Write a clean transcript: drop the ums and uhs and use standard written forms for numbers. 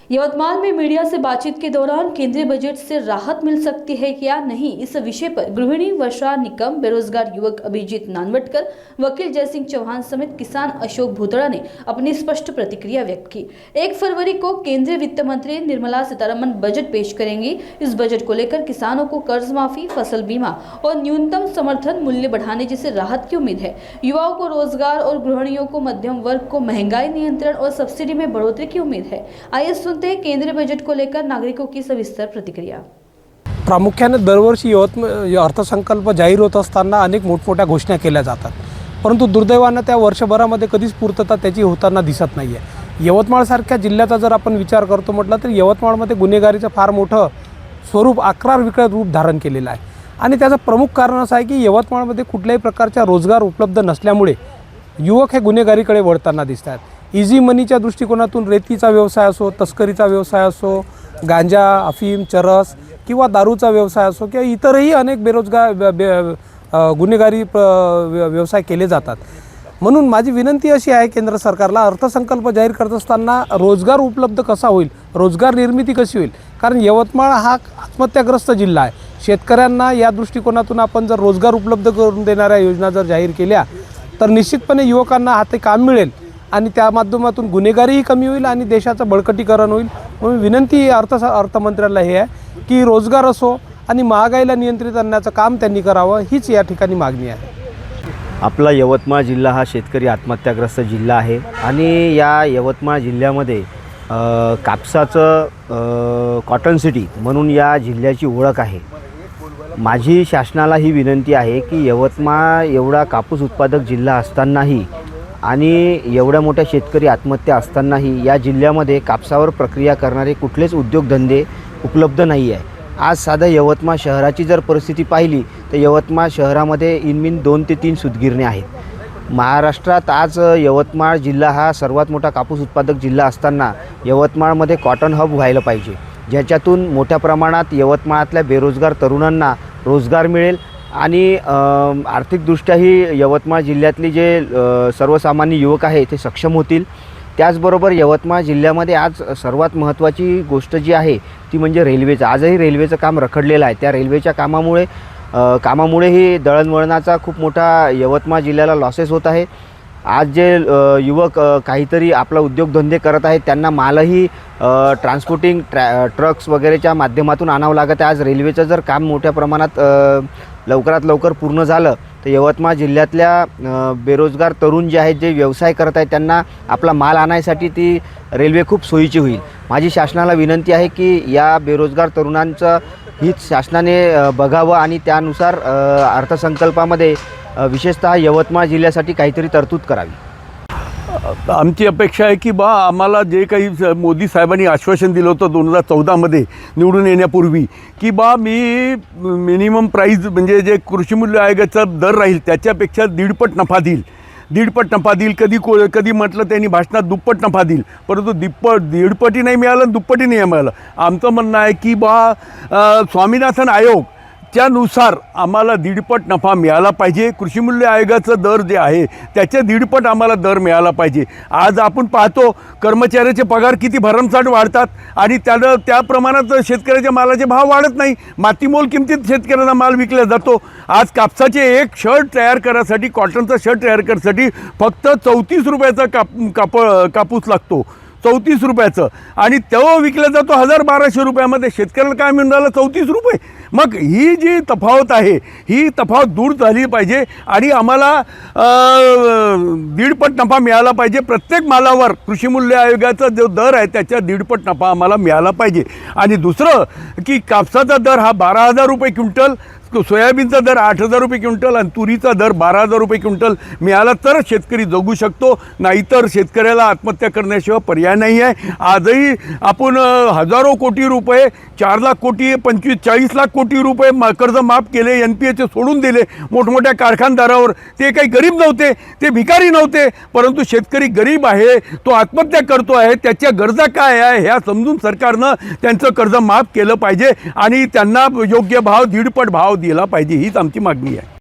यवतमाल में मीडिया से बातचीत के दौरान केंद्रीय बजट से राहत मिल सकती है या नहीं, इस विषय पर गृहिणी वर्षा निकम, बेरोजगार युवक अभिजीत नानवटकर, वकील जयसिंह चौहान समेत किसान अशोक भूतड़ा ने अपनी स्पष्ट प्रतिक्रिया व्यक्त की। 1 फरवरी को केंद्रीय वित्त मंत्री निर्मला सीतारमण बजट पेश करेंगी। इस बजट को लेकर किसानों को कर्ज माफी, फसल बीमा और न्यूनतम समर्थन मूल्य बढ़ाने जैसे राहत की उम्मीद है। युवाओं को रोजगार और गृहिणियों को, मध्यम वर्ग को महंगाई नियंत्रण और सब्सिडी में बढ़ोतरी की उम्मीद है। आइए सुनते हैं केंद्रीय बजट को लेकर नागरिकों की सविस्तर प्रतिक्रिया। प्रामुख्याने दरवर्षी अर्थसंकल्प जाहीर होत असताना अनेक मोठमोठ्या घोषणा केल्या जातात, परंतु दुर्दैवाने त्या वर्षभरामध्ये कधीच पूर्तता त्याची होताना दिसत नाही आहे। यवतमाळसारख्या जिल्ह्याचा जर आपण विचार करतो म्हटलं तर यवतमाळमध्ये गुन्हेगारीचं फार मोठं स्वरूप, आकार विकट रूप धारण केलेलं आहे आणि त्याचं प्रमुख कारण असं आहे की यवतमाळमध्ये कुठल्याही प्रकारचा रोजगार उपलब्ध नसल्यामुळे युवक हे गुन्हेगारीकडे वळताना दिसतात। इझी मनीच्या दृष्टिकोनातून रेतीचा व्यवसाय असो, तस्करीचा व्यवसाय असो, गांजा, अफीम, चरस किंवा दारूचा व्यवसाय असो किंवा इतरही अनेक गुन्हेगारी व्यवसाय केले जातात। म्हणून माझी विनंती अशी आहे केंद्र सरकारला, अर्थसंकल्प जाहीर करत असताना रोजगार उपलब्ध कसा होईल, रोजगार निर्मिती कशी होईल, कारण यवतमाळ हा आत्महत्याग्रस्त जिल्हा आहे। शेतकऱ्यांना या दृष्टिकोनातून आपण जर रोजगार उपलब्ध करून देणाऱ्या योजना जर जाहीर केल्या तर निश्चितपणे युवकांना हाती काम मिळेल आणि त्या माध्यमातून गुन्हेगारीही कमी होईल आणि देशाचं बळकटीकरण होईल। म्हणून विनंती अर्थमंत्र्याला हे आहे की रोजगार असो आणि महागाईला नियंत्रित करण्याचं काम त्यांनी करावं, हीच या ठिकाणी मागणी आहे। आपला यवतमाळ जिल्हा हा शेतकरी आत्महत्याग्रस्त जिल्हा आहे आणि या यवतमाळ जिल्ह्यामध्ये कापसाचं कॉटन सिटी म्हणून या जिल्ह्याची ओळख आहे। माझी शासनाला ही विनंती आहे की यवतमाळ एवढा कापूस उत्पादक जिल्हा असतानाही आणि एवढ्या मोठ्या शेतकरी आत्महत्या असतानाही या जिल्ह्यामध्ये कापसावर प्रक्रिया करणारे कुठलेच उद्योगधंदे उपलब्ध नाही आहे। आज साधा यवतमाळ शहराची जर परिस्थिती पाहिली तर यवतमाळ शहरामध्ये इनमीन 2 ते 3 सूतगिरण्या आहेत। महाराष्ट्रात आज यवतमाळ जिल्हा हा सर्वात मोठा कापूस उत्पादक जिल्हा असताना यवतमाळमध्ये कॉटन हब व्हायला पाहिजे, ज्याच्यातून मोठ्या प्रमाणात यवतमाळातल्या बेरोजगार तरुणांना रोजगार मिळेल आणि आर्थिकदृष्ट्याही यवतमाळ जिल्ह्यातले जे सर्वसामान्य युवक आहेत ते सक्षम होतील। त्याचबरोबर यवतमाळ जिल्ह्यामध्ये आज सर्वात महत्त्वाची गोष्ट जी आहे ती म्हणजे रेल्वेचं। आजही रेल्वेचं काम रखडलेलं आहे। त्या रेल्वेच्या कामामुळेही दळणवळणाचा खूप मोठा यवतमाळ जिल्ह्याला लॉसेस होत आहे। आज जे युवक काहीतरी आपला उद्योगधंदे करत आहेत त्यांना मालही ट्रान्सपोर्टिंग ट्रक्स वगैरेच्या माध्यमातून आणावं लागत आहे। आज रेल्वेचं जर काम मोठ्या प्रमाणात लवकरात लवकर पूर्ण झालं तर यवतमाळ जिल्ह्यातल्या बेरोजगार तरुण जे आहेत, जे व्यवसाय करत आहेत, त्यांना आपला माल आणायसाठी ती रेल्वे खूप सोयीची होईल। माझी शासनाला विनंती आहे की या बेरोजगार तरुणांचं हित शासनाने बघावं आणि त्यानुसार अर्थसंकल्पामध्ये विशेषतः यवतमाळ जिल्ह्यासाठी काहीतरी तरतूद करावी। आमची अपेक्षा आहे की आम्हाला जे काही मोदी साहेबांनी आश्वासन दिलं होतं 2014मध्ये निवडून येण्यापूर्वी की मी मिनिमम प्राईस म्हणजे जे कृषी मूल्य आयोगाचा दर राहील त्याच्यापेक्षा 1.5 नफा देईल, 1.5 नफा देईल। कधी म्हटलं त्यांनी भाषणात 2 नफा देईल, परंतु 1.5 नाही मिळालं, 2 नाही मिळालं। आमचं म्हणणं आहे की स्वामीनाथन आयोग त्यानुसार आम्हाला 1.5 नफा मिळाला पाहिजे। कृषी मूल्य आयोगाचं दर जे आहे त्याच्या 1.5 आम्हाला दर मिळाला पाहिजे। आज आपण पाहतो कर्मचाऱ्याचे पगार किती भरमसाठ वाढतात आणि त्या प्रमाणात शेतकऱ्याच्या मालाचे भाव वाढत नाही। मातीमोल किमतीत शेतकऱ्यांना माल विकला जातो। आज कापसाचे एक शर्ट तयार करायसाठी, कॉटनचा शर्ट तयार करायसाठी फक्त 34 रुपयाचा कापूस लागतो, 34 रुपयाचं, आणि तो विकला जातो 1000-1200 रुपयामध्ये। शेतकऱ्याला काय मिळून राहिलं? 34 रुपये। मग ही जी तफावत आहे ही तफावत दूर झाली पाहिजे आणि आम्हाला 1.5 नफा मिळाला पाहिजे। प्रत्येक मालावर कृषी मूल्य आयोगाचा जो दर आहे त्याच्या 1.5 नफा आम्हाला मिळाला पाहिजे। आणि दुसरं की कापसाचा दर हा 12,000 रुपये क्विंटल, सोयाबीनचा दर 8,000 रुपये क्विंटल आणि तुरीचा दर 12,000 रुपये क्विंटल मिळाला तर शेतकरी जगू शकतो, नाहीतर शेतकऱ्याला आत्महत्या करण्याशिवाय पर्याय नाही आहे। आजही आपण हजारो कोटी रुपये, 4 लाख कोटी, 25-40 लाख कोटी रुपये कर्ज माफ केले, NPAचे सोडून दिले मोठमोठ्या कारखानदारावर। ते काही गरीब नव्हते, ते भिकारी नव्हते, परंतु शेतकरी गरीब आहे, तो आत्महत्या करतो आहे, त्याच्या गरजा काय आहे ह्या समजून सरकारनं त्यांचं कर्ज माफ केलं पाहिजे आणि त्यांना योग्य भाव, 1.5 भाव दिला पाहिजे, हीच आमची मागणी आहे।